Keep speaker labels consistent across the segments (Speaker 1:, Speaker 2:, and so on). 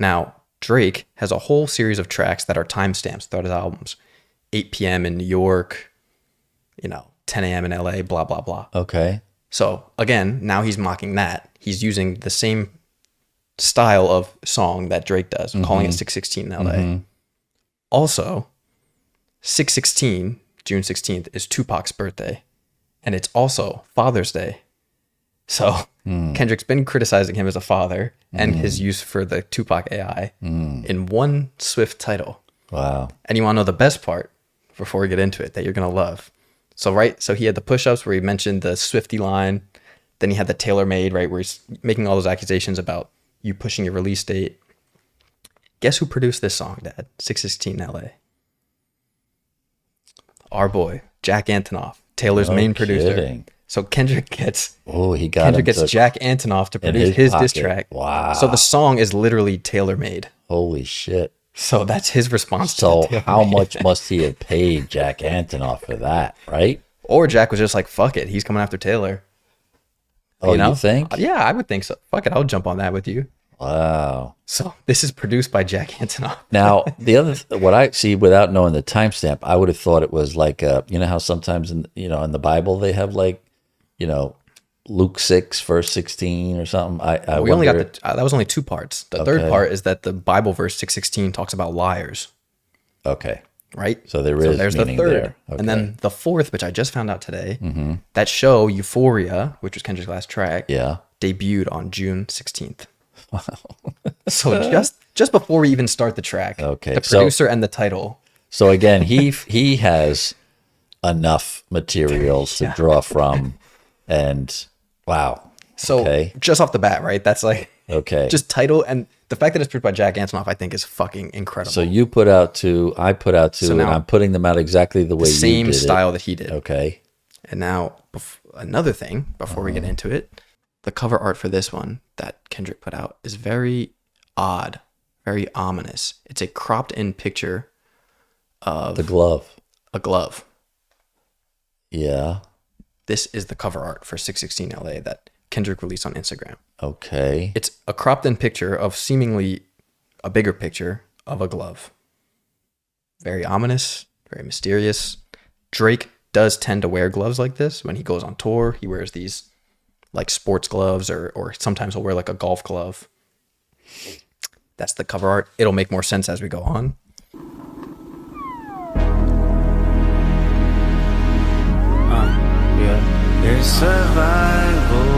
Speaker 1: Now, Drake has a whole series of tracks that are timestamps throughout his albums. 8 p.m. in New York, 10 a.m. in LA, blah, blah, blah.
Speaker 2: Okay.
Speaker 1: So again, now he's mocking that. He's using the same style of song that Drake does, calling it 616 in LA. Also, 616, June 16th, is Tupac's birthday. And it's also Father's Day. So Kendrick's been criticizing him as a father and his use for the Tupac AI in one swift title.
Speaker 2: Wow.
Speaker 1: And you want to know the best part before we get into it that you're going to love. So he had the push-ups where he mentioned the Swifty line. Then he had the tailor-made, right, where he's making all those accusations about you pushing your release date. Guess who produced this song, Dad? 616 LA. Our boy, Jack Antonoff, Taylor's main producer.
Speaker 2: Kidding.
Speaker 1: So Kendrick gets Jack Antonoff to produce his diss track.
Speaker 2: Wow.
Speaker 1: So the song is literally tailor-made.
Speaker 2: Holy shit.
Speaker 1: So that's his response
Speaker 2: So
Speaker 1: to it.
Speaker 2: how much must he have paid Jack Antonoff for that, right?
Speaker 1: Or Jack was just like, fuck it, he's coming after Taylor.
Speaker 2: Oh, you think?
Speaker 1: Yeah, I would think so. Fuck it, I'll jump on that with you.
Speaker 2: Wow.
Speaker 1: So this is produced by Jack Antonoff.
Speaker 2: Now, the other, what I see without knowing the timestamp, I would have thought it was like, how sometimes in the Bible they have like, Luke 6, verse 16 or something.
Speaker 1: We only got that was only 2 parts. The third part is that the Bible verse 616 talks about liars.
Speaker 2: Okay.
Speaker 1: Right?
Speaker 2: So there's
Speaker 1: the
Speaker 2: meaning
Speaker 1: third.
Speaker 2: there. Okay.
Speaker 1: And then the fourth, which I just found out today, that show Euphoria, which was Kendrick's last track, debuted on June 16th. Wow. So just before we even start the track, the producer and the title.
Speaker 2: So again, he has enough materials to draw from, and wow.
Speaker 1: So just off the bat, right? That's like just title, and the fact that it's produced by Jack Antonoff, I think, is fucking incredible.
Speaker 2: So you put out 2, I put out 2, and I'm putting them out exactly the way you did.
Speaker 1: Same style that he did.
Speaker 2: Okay.
Speaker 1: And now another thing before we get into it, the cover art for this one that Kendrick put out is very odd, very ominous. It's a cropped in picture of
Speaker 2: the glove.
Speaker 1: A glove.
Speaker 2: Yeah.
Speaker 1: This is the cover art for 616 LA that Kendrick released on Instagram.
Speaker 2: Okay.
Speaker 1: It's a cropped in picture of seemingly a bigger picture of a glove. Very ominous, very mysterious. Drake does tend to wear gloves like this when he goes on tour. He wears these like sports gloves or sometimes he'll wear like a golf glove. That's the cover art. It'll make more sense as we go on.
Speaker 3: There's survival.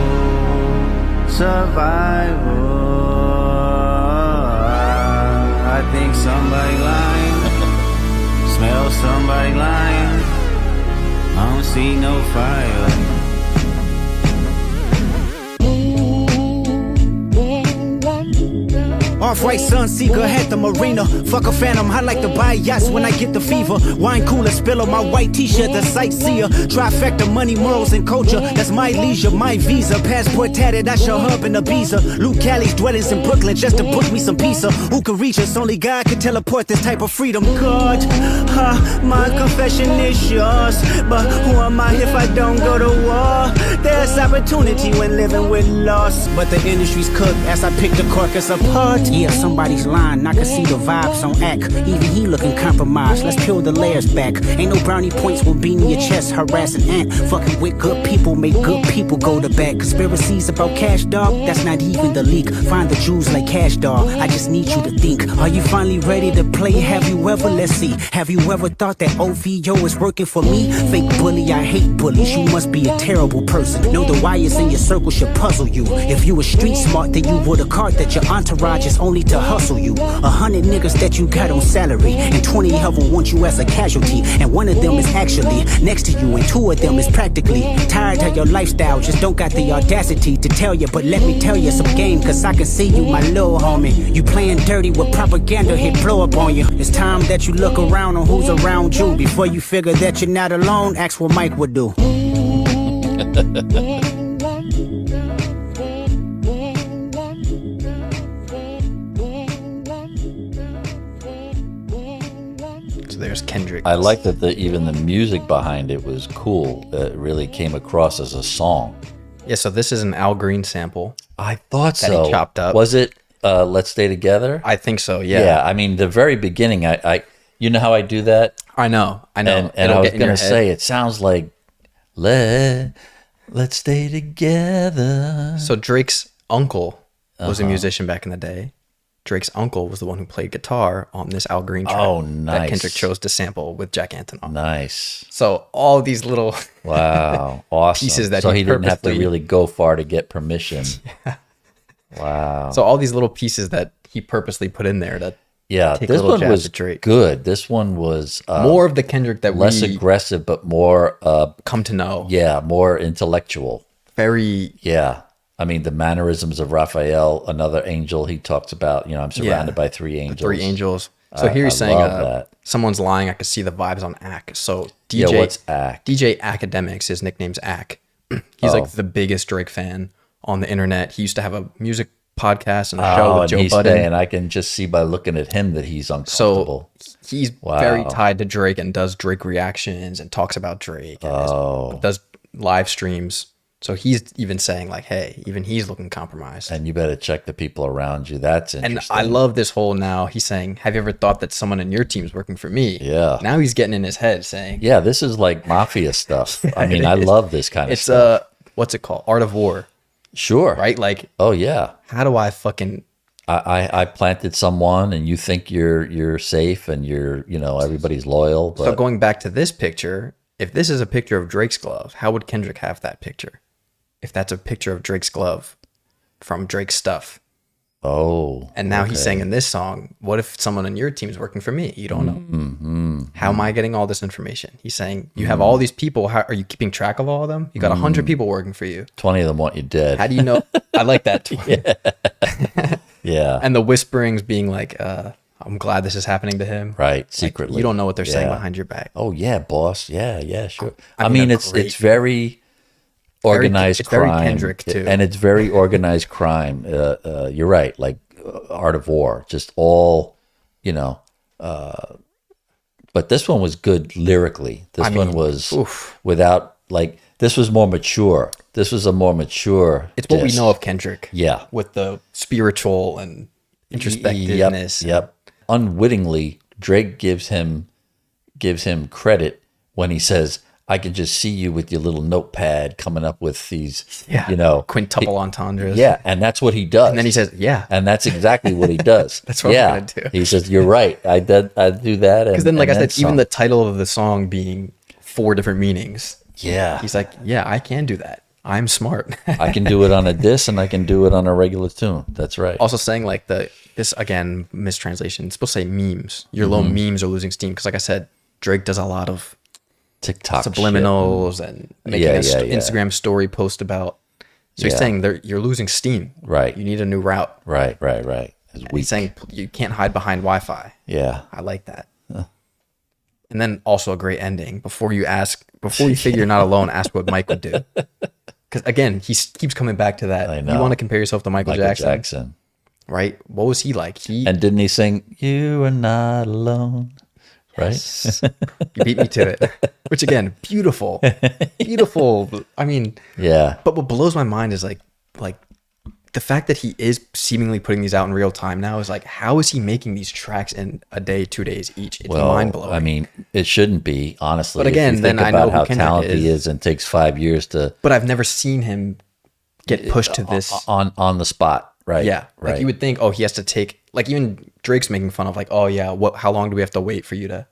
Speaker 3: I think somebody lying. Smell somebody lying. I don't see no fire. Off-white Sunseeker, had the marina. Fuck a phantom, I like to buy yachts when I get the fever. Wine cooler, spill on my white t-shirt, the sightseer. Trifecta, money, morals, and culture. That's my leisure, my visa. Passport tatted, I shall hub in Ibiza. Luke Cali's dwellings in Brooklyn just to book me some pizza. Who can reach us? Only God can teleport this type of freedom. God, my confession is yours. But who am I if I don't go to war? There's opportunity when living with loss. But the industry's cooked as I pick the carcass apart. Yeah, somebody's lying, I can see the vibes on act. Even he looking compromised, let's peel the layers back. Ain't no brownie points will beat in your chest, harassing ant. Fucking with good people, make good people go to bed. Conspiracies about cash, dog, that's not even the leak. Find the Jews like cash, dog, I just need you to think. Are you finally ready to play? Have you ever, let's see, have you ever thought that OVO is working for me? Fake bully, I hate bullies, you must be a terrible person. Know the wires in your circle should puzzle you. If you were street smart, then you would have caught that your entourage is only to hustle you. 100 niggas that you got on salary, and 20 of them want you as a casualty. And one of them is actually next to you, and 2 of them is practically tired of your lifestyle. Just don't got the audacity to tell you, but let me tell you some game, cause I can see you, my little homie. You playing dirty with propaganda, hit blow up on you. It's time that you look around on who's around you. Before you figure that you're not alone, ask what Mike would do.
Speaker 1: There's Kendrick.
Speaker 2: I like that even the music behind it was cool. It really came across as a song.
Speaker 1: Yeah, so this is an Al Green sample.
Speaker 2: I thought
Speaker 1: that
Speaker 2: so.
Speaker 1: He chopped up.
Speaker 2: Was it? Let's Stay Together?
Speaker 1: I think so. Yeah.
Speaker 2: Yeah. I mean, the very beginning, I you know how I do that?
Speaker 1: I know.
Speaker 2: And I was going to say, it sounds like, let's stay together.
Speaker 1: So Drake's uncle was a musician back in the day. Drake's uncle was the one who played guitar on this Al Green track that Kendrick chose to sample with Jack Antonoff.
Speaker 2: Nice.
Speaker 1: So all these little
Speaker 2: wow, awesome.
Speaker 1: pieces that
Speaker 2: so
Speaker 1: he
Speaker 2: didn't have to really go far to get permission.
Speaker 1: Yeah.
Speaker 2: Wow.
Speaker 1: So all these little pieces that he purposely put in there to take
Speaker 2: this
Speaker 1: a little
Speaker 2: one
Speaker 1: jab
Speaker 2: was
Speaker 1: at Drake.
Speaker 2: good. This one was
Speaker 1: More of the Kendrick that
Speaker 2: less
Speaker 1: we
Speaker 2: aggressive, but more
Speaker 1: come to know.
Speaker 2: yeah, more intellectual.
Speaker 1: Very
Speaker 2: Yeah. I mean, the mannerisms of Raphael, another angel, he talks about, I'm surrounded by three angels.
Speaker 1: Three angels. So here he's saying,
Speaker 2: love that.
Speaker 1: someone's lying. I can see the vibes on Ack. So DJ,
Speaker 2: what's Ack?
Speaker 1: DJ Academics, his nickname's Ack. He's like the biggest Drake fan on the internet. He used to have a music podcast and a show with Joe Budden.
Speaker 2: And I can just see by looking at him that he's uncomfortable.
Speaker 1: So he's very tied to Drake and does Drake reactions and talks about Drake and does live streams. So he's even saying like, hey, even he's looking compromised.
Speaker 2: And you better check the people around you. That's interesting.
Speaker 1: And I love this whole now. He's saying, have you ever thought that someone in your team's working for me?
Speaker 2: Yeah.
Speaker 1: Now he's getting in his head saying.
Speaker 2: Yeah, this is like mafia stuff. I mean, I love this kind of
Speaker 1: it's
Speaker 2: stuff.
Speaker 1: What's it called? Art of War.
Speaker 2: Sure.
Speaker 1: Right? Like,
Speaker 2: oh yeah.
Speaker 1: How do I fucking
Speaker 2: I planted someone and you think you're safe and you're, everybody's loyal. But
Speaker 1: so going back to this picture, if this is a picture of Drake's glove, how would Kendrick have that picture? If that's a picture of Drake's glove from Drake's stuff.
Speaker 2: Oh.
Speaker 1: And now he's saying in this song, what if someone on your team is working for me? You don't know. Mm-hmm. How am I getting all this information? He's saying, you have all these people. How are you keeping track of all of them? You got 100 people working for you.
Speaker 2: 20 of them want you dead.
Speaker 1: How do you know? I like that.
Speaker 2: Yeah.
Speaker 1: And the whisperings being like, I'm glad this is happening to him.
Speaker 2: Right. Secretly.
Speaker 1: Like, you don't know what they're saying behind your back.
Speaker 2: Oh yeah, boss. Yeah, sure.
Speaker 1: I mean
Speaker 2: it's very organized crime.
Speaker 1: Very Kendrick too.
Speaker 2: And it's very organized crime. You're right. Like Art of War, just all, but this one was good lyrically. This one was without this was more mature. This was a more mature.
Speaker 1: It's what we know of Kendrick.
Speaker 2: Yeah.
Speaker 1: With the spiritual and introspectiveness.
Speaker 2: Yep. Unwittingly, Drake gives him credit when he says, I can just see you with your little notepad coming up with these,
Speaker 1: quintuple entendres.
Speaker 2: Yeah, and that's what he does.
Speaker 1: And then he says, yeah.
Speaker 2: And that's exactly what he does.
Speaker 1: That's what I'm going to do.
Speaker 2: He says, you're right. I do that.
Speaker 1: Because then, like I said, even the title of the song being 4 different meanings.
Speaker 2: Yeah.
Speaker 1: He's like, yeah, I can do that. I'm smart.
Speaker 2: I can do it on a diss and I can do it on a regular tune. That's right.
Speaker 1: Also saying like this, again, mistranslation. It's supposed to say memes. Your little memes are losing steam. Because like I said, Drake does a lot of
Speaker 2: TikTok
Speaker 1: subliminals and making Instagram story post about. So he's saying you're losing steam.
Speaker 2: Right.
Speaker 1: You need a new route.
Speaker 2: Right.
Speaker 1: He's saying you can't hide behind Wi-Fi.
Speaker 2: Yeah.
Speaker 1: I like that. And then also a great ending. Before you figure you're not alone, ask what Mike would do. Because again, he keeps coming back to that.
Speaker 2: I know.
Speaker 1: You want to compare yourself to Michael Jackson. Right? What was he like?
Speaker 2: And didn't he sing, "You are not alone"?
Speaker 1: Yes. Right? You beat me to it. Which again, beautiful. I mean,
Speaker 2: yeah.
Speaker 1: But what blows my mind is like the fact that he is seemingly putting these out in real time now is like, how is he making these tracks in a day, 2 days each? It's mind blowing.
Speaker 2: I mean, it shouldn't be, honestly.
Speaker 1: But again, then I know
Speaker 2: how
Speaker 1: Kendrick
Speaker 2: talented he is and takes 5 years to.
Speaker 1: But I've never seen him get pushed to this
Speaker 2: on the spot, right?
Speaker 1: Yeah,
Speaker 2: right.
Speaker 1: Like you would think, he has to take, like even Drake's making fun of like, how long do we have to wait for you to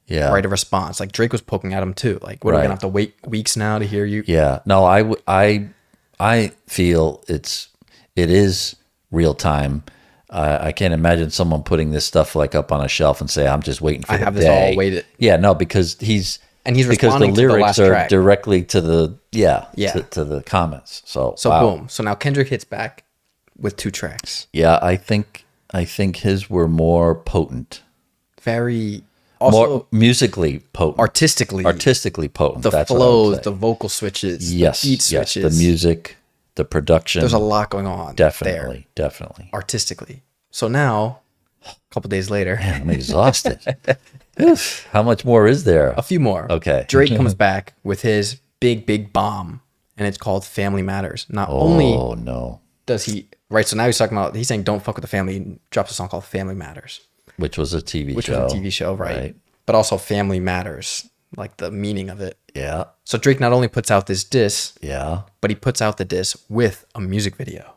Speaker 1: write a response? Like Drake was poking at him too. Like, what are we gonna have to wait weeks now to hear you?
Speaker 2: Yeah, no, I feel it is real time. I can't imagine someone putting this stuff like up on a shelf and say, "I'm just waiting for the day." I have this all waited. Yeah, no, because he's responding the lyrics are track. Directly to the to the comments. So
Speaker 1: boom. So now Kendrick hits back with 2 tracks.
Speaker 2: Yeah, I think his were more potent.
Speaker 1: Very also
Speaker 2: more musically potent,
Speaker 1: artistically
Speaker 2: potent.
Speaker 1: The flows, the vocal switches, the beat switches,
Speaker 2: the music. The production.
Speaker 1: There's a lot going on.
Speaker 2: Definitely.
Speaker 1: Artistically. So now, a couple days later.
Speaker 2: Man, I'm exhausted. How much more is there?
Speaker 1: A few more.
Speaker 2: Okay.
Speaker 1: Drake comes back with his big bomb, and it's called Family Matters. Not only does he, right? So now he's talking about, he's saying don't fuck with the family. He drops a song called Family Matters.
Speaker 2: Which was a TV show.
Speaker 1: Right? But also Family Matters, like the meaning of it.
Speaker 2: Yeah.
Speaker 1: So Drake not only puts out this diss,
Speaker 2: yeah,
Speaker 1: but he puts out the diss with a music video.